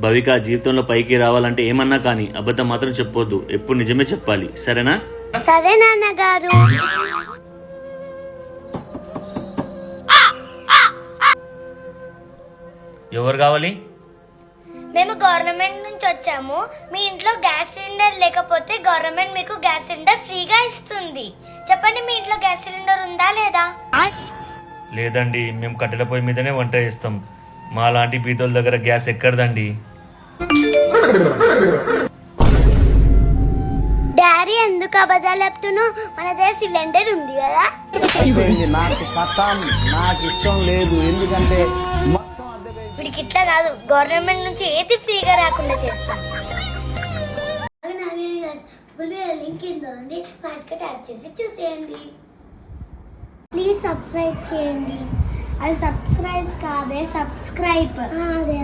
భవిక జీవితంలో పైకి రావాలంటే ఏమన్నా కానీ అబద్ధం మాత్రం చెప్పొద్దు, ఎప్పుడు నిజమే చెప్పాలి, సరేనా? సరే నాన్నగారు. ఎవరు కావాలి? మేము గవర్నమెంట్ నుంచి వచ్చాము. మీ ఇంట్లో గ్యాస్ సిలిండర్ లేకపోతే గవర్నమెంట్ మీకు గ్యాస్ సిలిండర్ ఫ్రీగా ఇస్తుంది. చెప్పండి, మీ ఇంట్లో గ్యాస్ సిలిండర్ ఉందా లేదా? లేదండి, మేము కట్టెల పొయ్యి మీదనే వంట చేస్తాం. మా లాంటి బీదోళ్ళ దగ్గర గ్యాస్ ఎక్కడదండి. డాడీ ఎందుకు అబద్ధాలు చెప్తున్నావు? మన దగ్గర సిలిండర్ ఉంది కదా. నాకు ఇష్టం లేదు, ఎందుకంటే వీడికి ఇట్లా కాదు, గవర్నమెంట్ నుంచి ఏది ఫ్రీగా రాకుండా చేస్తాం. లింక్ కింద ఉంది, ఫాస్ట్ గా ట్యాప్ చేసి చూసేయండి. ప్లీజ్ సబ్స్క్రైబ్ చేయండి. అది సబ్స్క్రైబ్ కాదే, సబ్స్క్రైబ్. అదే